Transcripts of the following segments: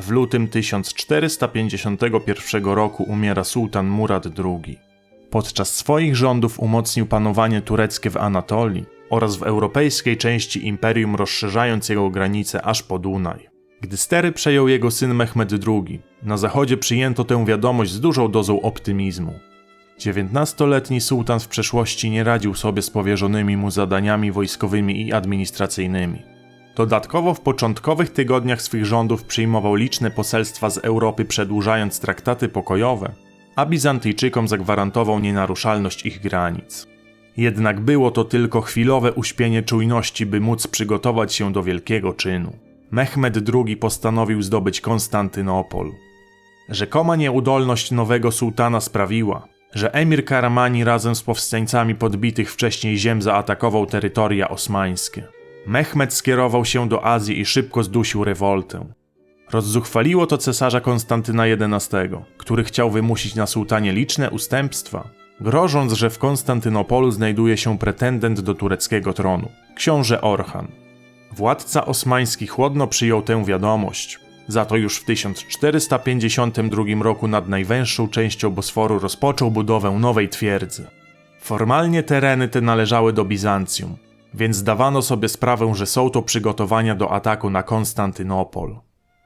W lutym 1451 roku umiera sułtan Murad II. Podczas swoich rządów umocnił panowanie tureckie w Anatolii oraz w europejskiej części imperium, rozszerzając jego granice aż po Dunaj. Gdy stery przejął jego syn Mehmed II, na zachodzie przyjęto tę wiadomość z dużą dozą optymizmu. 19-letni sułtan w przeszłości nie radził sobie z powierzonymi mu zadaniami wojskowymi i administracyjnymi. Dodatkowo w początkowych tygodniach swych rządów przyjmował liczne poselstwa z Europy, przedłużając traktaty pokojowe, a Bizantyjczykom zagwarantował nienaruszalność ich granic. Jednak było to tylko chwilowe uśpienie czujności, by móc przygotować się do wielkiego czynu. Mehmed II postanowił zdobyć Konstantynopol. Rzekoma nieudolność nowego sułtana sprawiła, że emir Karamani razem z powstańcami podbitych wcześniej ziem zaatakował terytoria osmańskie. Mehmed skierował się do Azji i szybko zdusił rewoltę. Rozzuchwaliło to cesarza Konstantyna XI, który chciał wymusić na sułtanie liczne ustępstwa, grożąc, że w Konstantynopolu znajduje się pretendent do tureckiego tronu, książę Orhan. Władca osmański chłodno przyjął tę wiadomość, za to już w 1452 roku nad najwęższą częścią Bosforu rozpoczął budowę nowej twierdzy. Formalnie tereny te należały do Bizancjum, więc zdawano sobie sprawę, że są to przygotowania do ataku na Konstantynopol.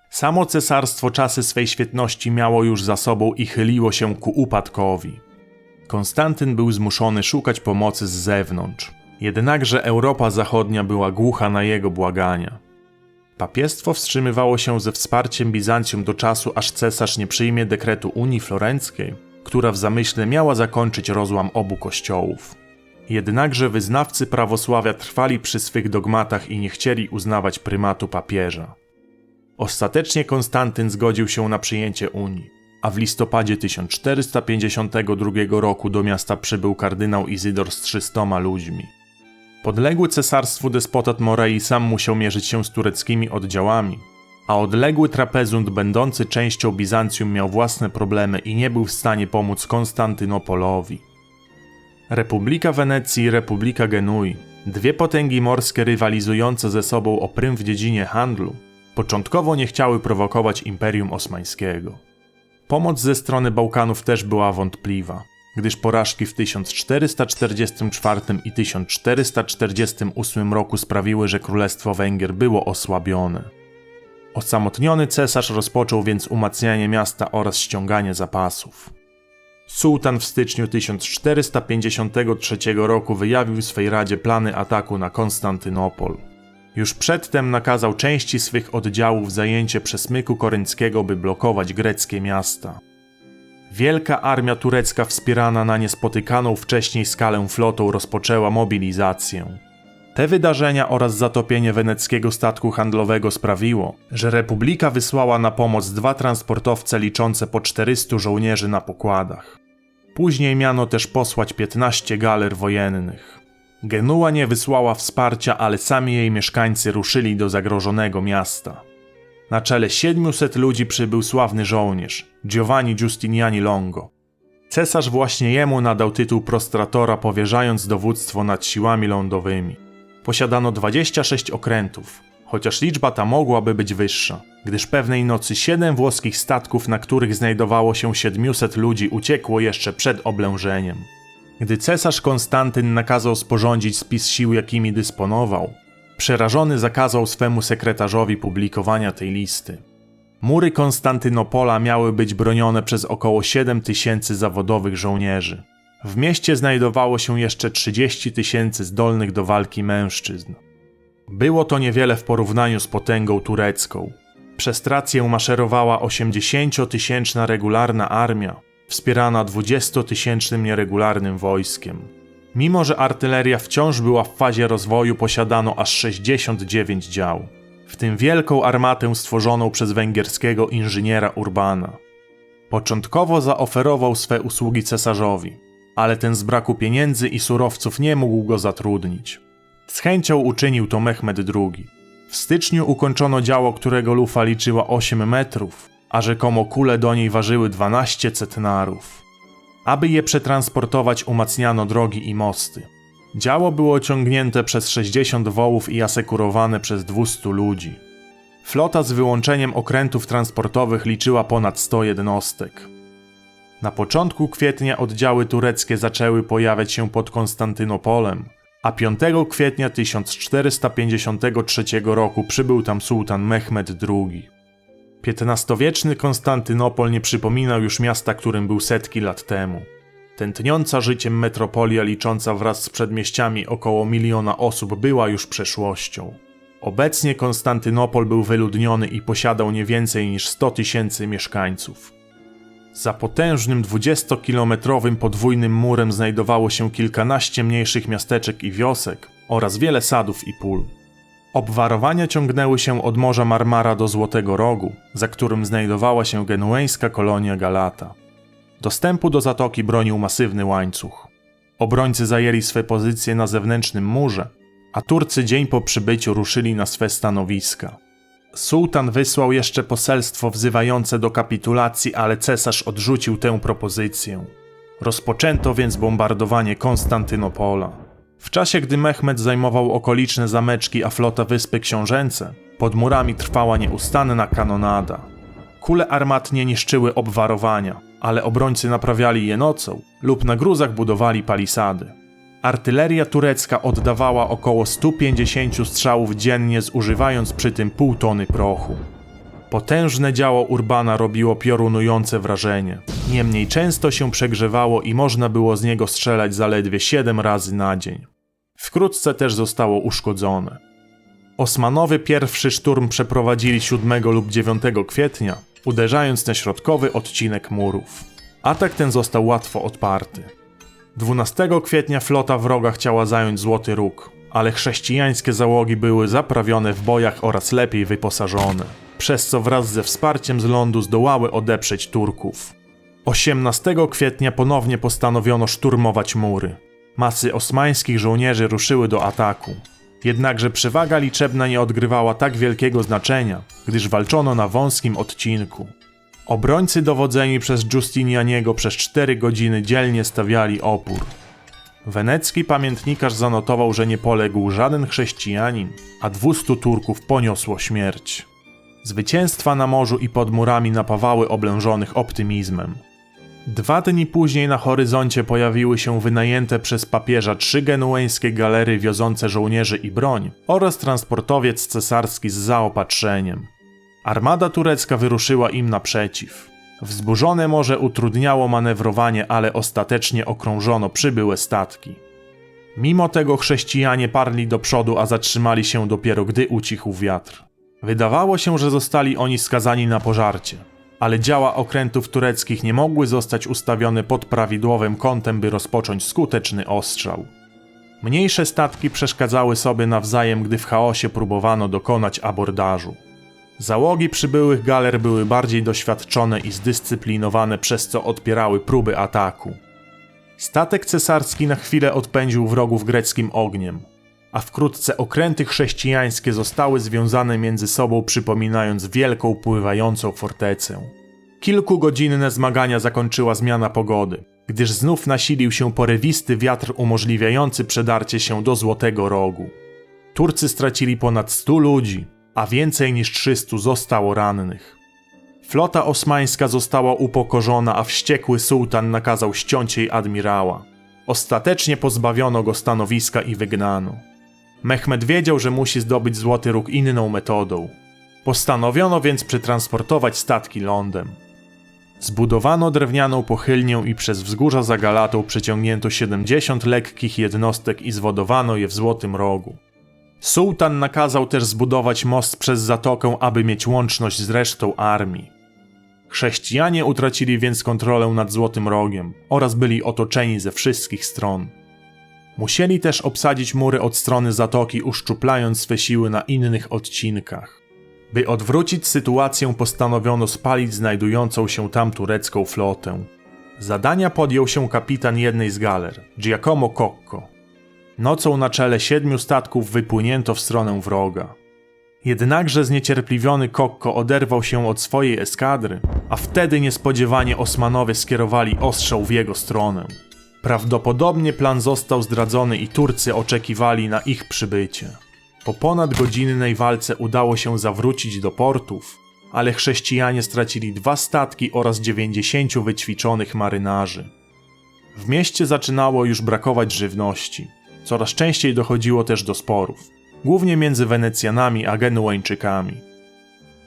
Samo cesarstwo czasy swej świetności miało już za sobą i chyliło się ku upadkowi. Konstantyn był zmuszony szukać pomocy z zewnątrz, jednakże Europa Zachodnia była głucha na jego błagania. Papiestwo wstrzymywało się ze wsparciem Bizancjum do czasu, aż cesarz nie przyjmie dekretu Unii Florenckiej, która w zamyśle miała zakończyć rozłam obu kościołów. Jednakże wyznawcy prawosławia trwali przy swych dogmatach i nie chcieli uznawać prymatu papieża. Ostatecznie Konstantyn zgodził się na przyjęcie Unii, a w listopadzie 1452 roku do miasta przybył kardynał Izydor z 300 ludźmi. Podległy cesarstwu despotat Morei sam musiał mierzyć się z tureckimi oddziałami, a odległy Trapezunt będący częścią Bizancjum miał własne problemy i nie był w stanie pomóc Konstantynopolowi. Republika Wenecji i Republika Genui, dwie potęgi morskie rywalizujące ze sobą o prym w dziedzinie handlu, początkowo nie chciały prowokować Imperium Osmańskiego. Pomoc ze strony Bałkanów też była wątpliwa, gdyż porażki w 1444 i 1448 roku sprawiły, że Królestwo Węgier było osłabione. Osamotniony cesarz rozpoczął więc umacnianie miasta oraz ściąganie zapasów. Sułtan w styczniu 1453 roku wyjawił swej radzie plany ataku na Konstantynopol. Już przedtem nakazał części swych oddziałów zajęcie przesmyku korynckiego, by blokować greckie miasta. Wielka armia turecka wspierana na niespotykaną wcześniej skalę flotą rozpoczęła mobilizację. Te wydarzenia oraz zatopienie weneckiego statku handlowego sprawiło, że Republika wysłała na pomoc 2 transportowce liczące po 400 żołnierzy na pokładach. Później miano też posłać 15 galer wojennych. Genua nie wysłała wsparcia, ale sami jej mieszkańcy ruszyli do zagrożonego miasta. Na czele 700 ludzi przybył sławny żołnierz, Giovanni Giustiniani Longo. Cesarz właśnie jemu nadał tytuł prostratora, powierzając dowództwo nad siłami lądowymi. Posiadano 26 okrętów, chociaż liczba ta mogłaby być wyższa, gdyż pewnej nocy 7 włoskich statków, na których znajdowało się 700 ludzi, uciekło jeszcze przed oblężeniem. Gdy cesarz Konstantyn nakazał sporządzić spis sił, jakimi dysponował, przerażony zakazał swemu sekretarzowi publikowania tej listy. Mury Konstantynopola miały być bronione przez około 7000 zawodowych żołnierzy. W mieście znajdowało się jeszcze 30 000 zdolnych do walki mężczyzn. Było to niewiele w porównaniu z potęgą turecką. Przez Trację maszerowała 80-tysięczna regularna armia, wspierana 20-tysięcznym nieregularnym wojskiem. Mimo że artyleria wciąż była w fazie rozwoju, posiadano aż 69 dział, w tym wielką armatę stworzoną przez węgierskiego inżyniera Urbana. Początkowo zaoferował swe usługi cesarzowi, ale ten z braku pieniędzy i surowców nie mógł go zatrudnić. Z chęcią uczynił to Mehmed II. W styczniu ukończono dzieło, którego lufa liczyła 8 metrów, a rzekomo kule do niej ważyły 12 centnarów. Aby je przetransportować, umacniano drogi i mosty. Działo było ciągnięte przez 60 wołów i asekurowane przez 200 ludzi. Flota z wyłączeniem okrętów transportowych liczyła ponad 100 jednostek. Na początku kwietnia oddziały tureckie zaczęły pojawiać się pod Konstantynopolem, a 5 kwietnia 1453 roku przybył tam sułtan Mehmed II. XV-wieczny Konstantynopol nie przypominał już miasta, którym był setki lat temu. Tętniąca życiem metropolia licząca wraz z przedmieściami około 1 miliona osób była już przeszłością. Obecnie Konstantynopol był wyludniony i posiadał nie więcej niż 100 000 mieszkańców. Za potężnym 20-kilometrowym podwójnym murem znajdowało się kilkanaście mniejszych miasteczek i wiosek oraz wiele sadów i pól. Obwarowania ciągnęły się od Morza Marmara do Złotego Rogu, za którym znajdowała się genueńska kolonia Galata. Dostępu do zatoki bronił masywny łańcuch. Obrońcy zajęli swe pozycje na zewnętrznym murze, a Turcy dzień po przybyciu ruszyli na swe stanowiska. Sułtan wysłał jeszcze poselstwo wzywające do kapitulacji, ale cesarz odrzucił tę propozycję. Rozpoczęto więc bombardowanie Konstantynopola. W czasie, gdy Mehmed zajmował okoliczne zameczki, a flota Wyspy Książęce, pod murami trwała nieustanna kanonada. Kule armatnie niszczyły obwarowania, ale obrońcy naprawiali je nocą lub na gruzach budowali palisady. Artyleria turecka oddawała około 150 strzałów dziennie, zużywając przy tym 0,5 tony prochu. Potężne działo Urbana robiło piorunujące wrażenie. Niemniej często się przegrzewało i można było z niego strzelać zaledwie 7 razy na dzień. Wkrótce też zostało uszkodzone. Osmanowie pierwszy szturm przeprowadzili 7 lub 9 kwietnia, uderzając na środkowy odcinek murów. Atak ten został łatwo odparty. 12 kwietnia flota wroga chciała zająć Złoty Róg, ale chrześcijańskie załogi były zaprawione w bojach oraz lepiej wyposażone, przez co wraz ze wsparciem z lądu zdołały odeprzeć Turków. 18 kwietnia ponownie postanowiono szturmować mury. Masy osmańskich żołnierzy ruszyły do ataku. Jednakże przewaga liczebna nie odgrywała tak wielkiego znaczenia, gdyż walczono na wąskim odcinku. Obrońcy dowodzeni przez Giustinianiego przez 4 godziny dzielnie stawiali opór. Wenecki pamiętnikarz zanotował, że nie poległ żaden chrześcijanin, a 200 Turków poniosło śmierć. Zwycięstwa na morzu i pod murami napawały oblężonych optymizmem. 2 dni później na horyzoncie pojawiły się wynajęte przez papieża 3 genueńskie galery wiozące żołnierzy i broń oraz transportowiec cesarski z zaopatrzeniem. Armada turecka wyruszyła im naprzeciw. Wzburzone morze utrudniało manewrowanie, ale ostatecznie okrążono przybyłe statki. Mimo tego chrześcijanie parli do przodu, a zatrzymali się dopiero gdy ucichł wiatr. Wydawało się, że zostali oni skazani na pożarcie, ale działa okrętów tureckich nie mogły zostać ustawione pod prawidłowym kątem, by rozpocząć skuteczny ostrzał. Mniejsze statki przeszkadzały sobie nawzajem, gdy w chaosie próbowano dokonać abordażu. Załogi przybyłych galer były bardziej doświadczone i zdyscyplinowane, przez co odpierały próby ataku. Statek cesarski na chwilę odpędził wrogów greckim ogniem, a wkrótce okręty chrześcijańskie zostały związane między sobą, przypominając wielką pływającą fortecę. Kilkugodzinne zmagania zakończyła zmiana pogody, gdyż znów nasilił się porywisty wiatr umożliwiający przedarcie się do Złotego Rogu. Turcy stracili ponad 100 ludzi, a więcej niż 300 zostało rannych. Flota osmańska została upokorzona, a wściekły sułtan nakazał ściąć jej admirała. Ostatecznie pozbawiono go stanowiska i wygnano. Mehmed wiedział, że musi zdobyć Złoty Róg inną metodą. Postanowiono więc przetransportować statki lądem. Zbudowano drewnianą pochylnię i przez wzgórza za Galatą przeciągnięto 70 lekkich jednostek i zwodowano je w Złotym Rogu. Sułtan nakazał też zbudować most przez zatokę, aby mieć łączność z resztą armii. Chrześcijanie utracili więc kontrolę nad Złotym Rogiem oraz byli otoczeni ze wszystkich stron. Musieli też obsadzić mury od strony zatoki, uszczuplając swe siły na innych odcinkach. By odwrócić sytuację, postanowiono spalić znajdującą się tam turecką flotę. Zadania podjął się kapitan jednej z galer, Giacomo Cocco. Nocą na czele 7 statków wypłynięto w stronę wroga. Jednakże zniecierpliwiony Cocco oderwał się od swojej eskadry, a wtedy niespodziewanie Osmanowie skierowali ostrzał w jego stronę. Prawdopodobnie plan został zdradzony i Turcy oczekiwali na ich przybycie. Po ponadgodzinnej walce udało się zawrócić do portów, ale chrześcijanie stracili 2 statki oraz 90 wyćwiczonych marynarzy. W mieście zaczynało już brakować żywności. Coraz częściej dochodziło też do sporów, głównie między Wenecjanami a Genueńczykami.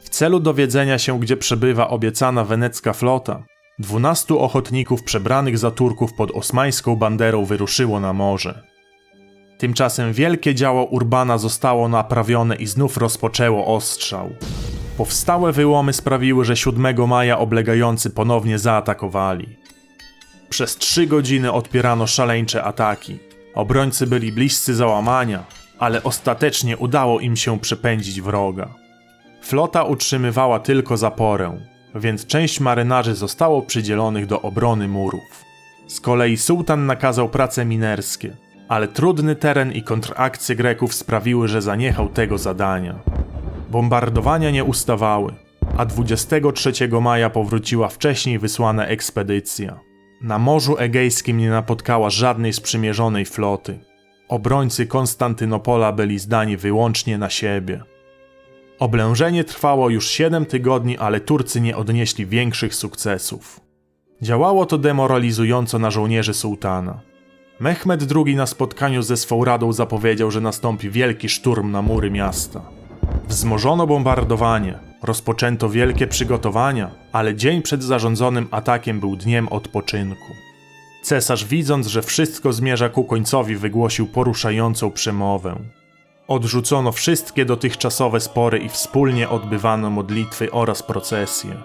W celu dowiedzenia się, gdzie przebywa obiecana wenecka flota, 12 ochotników przebranych za Turków pod osmańską banderą wyruszyło na morze. Tymczasem wielkie działo Urbana zostało naprawione i znów rozpoczęło ostrzał. Powstałe wyłomy sprawiły, że 7 maja oblegający ponownie zaatakowali. Przez 3 godziny odpierano szaleńcze ataki. Obrońcy byli bliscy załamania, ale ostatecznie udało im się przepędzić wroga. Flota utrzymywała tylko zaporę, więc część marynarzy zostało przydzielonych do obrony murów. Z kolei sułtan nakazał prace minerskie, ale trudny teren i kontrakcje Greków sprawiły, że zaniechał tego zadania. Bombardowania nie ustawały, a 23 maja powróciła wcześniej wysłana ekspedycja. Na Morzu Egejskim nie napotkała żadnej sprzymierzonej floty. Obrońcy Konstantynopola byli zdani wyłącznie na siebie. Oblężenie trwało już 7 tygodni, ale Turcy nie odnieśli większych sukcesów. Działało to demoralizująco na żołnierzy sułtana. Mehmed II na spotkaniu ze swą radą zapowiedział, że nastąpi wielki szturm na mury miasta. Wzmożono bombardowanie, rozpoczęto wielkie przygotowania, ale dzień przed zarządzonym atakiem był dniem odpoczynku. Cesarz, widząc, że wszystko zmierza ku końcowi, wygłosił poruszającą przemowę. Odrzucono wszystkie dotychczasowe spory i wspólnie odbywano modlitwy oraz procesje.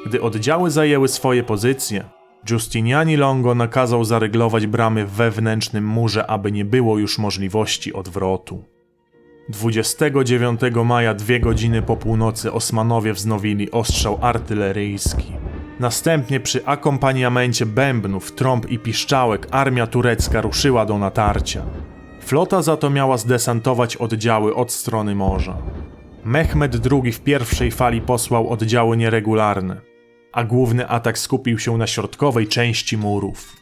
Gdy oddziały zajęły swoje pozycje, Giustiniani Longo nakazał zaryglować bramy w wewnętrznym murze, aby nie było już możliwości odwrotu. 29 maja 2 godziny po północy Osmanowie wznowili ostrzał artyleryjski. Następnie przy akompaniamencie bębnów, trąb i piszczałek armia turecka ruszyła do natarcia. Flota za to miała zdesantować oddziały od strony morza. Mehmed II w pierwszej fali posłał oddziały nieregularne, a główny atak skupił się na środkowej części murów.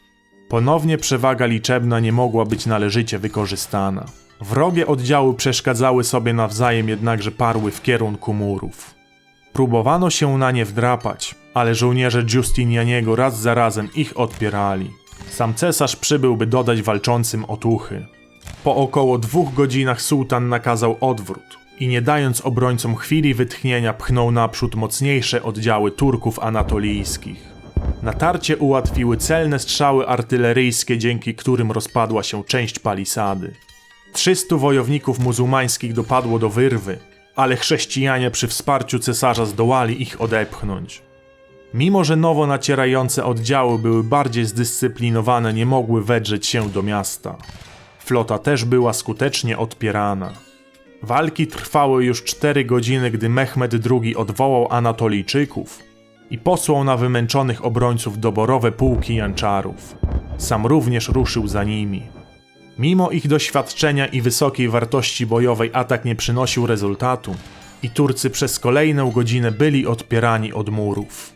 Ponownie przewaga liczebna nie mogła być należycie wykorzystana. Wrogie oddziały przeszkadzały sobie nawzajem, jednakże parły w kierunku murów. Próbowano się na nie wdrapać, ale żołnierze Giustinianiego raz za razem ich odpierali. Sam cesarz przybył, by dodać walczącym otuchy. Po około 2 godzinach sułtan nakazał odwrót i nie dając obrońcom chwili wytchnienia pchnął naprzód mocniejsze oddziały Turków anatolijskich. Natarcie ułatwiły celne strzały artyleryjskie, dzięki którym rozpadła się część palisady. 300 wojowników muzułmańskich dopadło do wyrwy, ale chrześcijanie przy wsparciu cesarza zdołali ich odepchnąć. Mimo że nowo nacierające oddziały były bardziej zdyscyplinowane, nie mogły wedrzeć się do miasta. Flota też była skutecznie odpierana. Walki trwały już 4 godziny, gdy Mehmed II odwołał Anatolijczyków i posłał na wymęczonych obrońców doborowe pułki janczarów. Sam również ruszył za nimi. Mimo ich doświadczenia i wysokiej wartości bojowej atak nie przynosił rezultatu i Turcy przez kolejną godzinę byli odpierani od murów.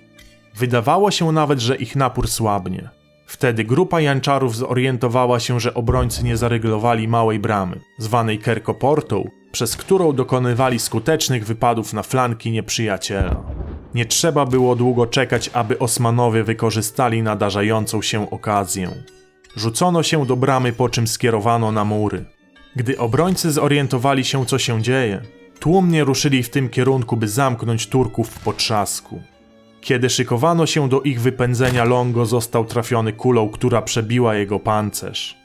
Wydawało się nawet, że ich napór słabnie. Wtedy grupa janczarów zorientowała się, że obrońcy nie zaryglowali małej bramy, zwanej Kerkoportą, przez którą dokonywali skutecznych wypadów na flanki nieprzyjaciela. Nie trzeba było długo czekać, aby Osmanowie wykorzystali nadarzającą się okazję. Rzucono się do bramy, po czym skierowano na mury. Gdy obrońcy zorientowali się, co się dzieje, tłumnie ruszyli w tym kierunku, by zamknąć Turków w potrzasku. Kiedy szykowano się do ich wypędzenia, Longo został trafiony kulą, która przebiła jego pancerz.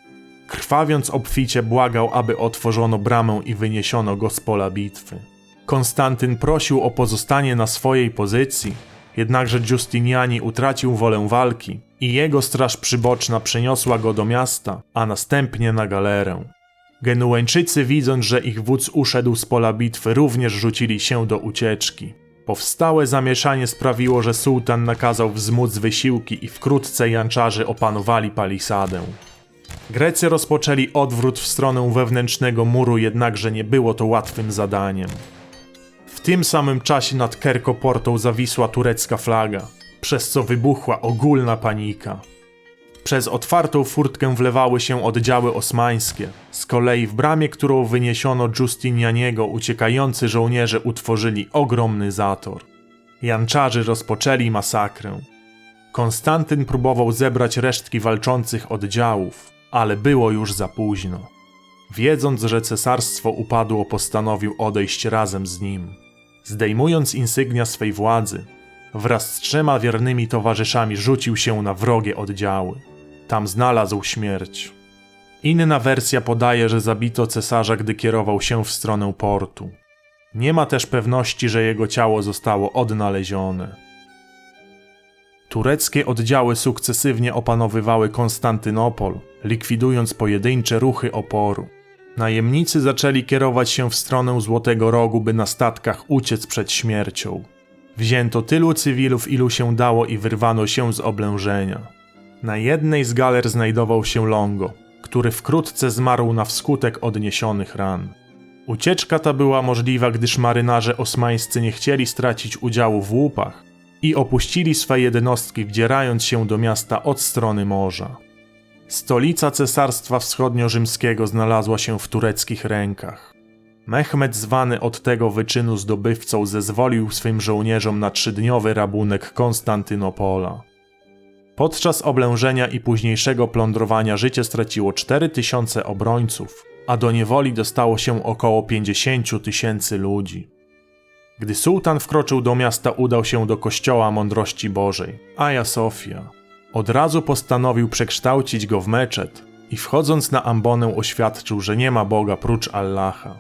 Krwawiąc obficie błagał, aby otworzono bramę i wyniesiono go z pola bitwy. Konstantyn prosił o pozostanie na swojej pozycji, jednakże Giustiniani utracił wolę walki i jego straż przyboczna przeniosła go do miasta, a następnie na galerę. Genueńczycy, widząc, że ich wódz uszedł z pola bitwy, również rzucili się do ucieczki. Powstałe zamieszanie sprawiło, że sułtan nakazał wzmóc wysiłki i wkrótce janczarzy opanowali palisadę. Grecy rozpoczęli odwrót w stronę wewnętrznego muru, jednakże nie było to łatwym zadaniem. W tym samym czasie nad Kerkoportą zawisła turecka flaga, przez co wybuchła ogólna panika. Przez otwartą furtkę wlewały się oddziały osmańskie. Z kolei w bramie, którą wyniesiono Justinianiego, uciekający żołnierze utworzyli ogromny zator. Janczarzy rozpoczęli masakrę. Konstantyn próbował zebrać resztki walczących oddziałów, ale było już za późno. Wiedząc, że cesarstwo upadło, postanowił odejść razem z nim. Zdejmując insygnia swej władzy, wraz z 3 wiernymi towarzyszami rzucił się na wrogie oddziały. Tam znalazł śmierć. Inna wersja podaje, że zabito cesarza, gdy kierował się w stronę portu. Nie ma też pewności, że jego ciało zostało odnalezione. Tureckie oddziały sukcesywnie opanowywały Konstantynopol, likwidując pojedyncze ruchy oporu. Najemnicy zaczęli kierować się w stronę Złotego Rogu, by na statkach uciec przed śmiercią. Wzięto tylu cywilów, ilu się dało i wyrwano się z oblężenia. Na jednej z galer znajdował się Longo, który wkrótce zmarł na wskutek odniesionych ran. Ucieczka ta była możliwa, gdyż marynarze osmańscy nie chcieli stracić udziału w łupach i opuścili swe jednostki, wdzierając się do miasta od strony morza. Stolica Cesarstwa Wschodnio-Rzymskiego znalazła się w tureckich rękach. Mehmed, zwany od tego wyczynu zdobywcą, zezwolił swym żołnierzom na 3-dniowy rabunek Konstantynopola. Podczas oblężenia i późniejszego plądrowania życie straciło 4000 obrońców, a do niewoli dostało się około 50 000 ludzi. Gdy sułtan wkroczył do miasta, udał się do kościoła mądrości Bożej, Aja Sofia. Od razu postanowił przekształcić go w meczet i wchodząc na ambonę oświadczył, że nie ma Boga prócz Allaha.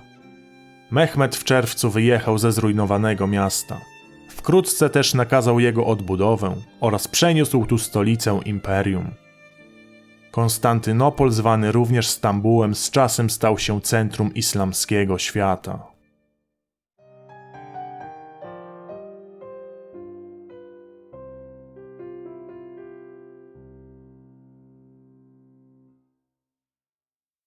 Mehmed w czerwcu wyjechał ze zrujnowanego miasta. Wkrótce też nakazał jego odbudowę oraz przeniósł tu stolicę imperium. Konstantynopol, zwany również Stambułem, z czasem stał się centrum islamskiego świata.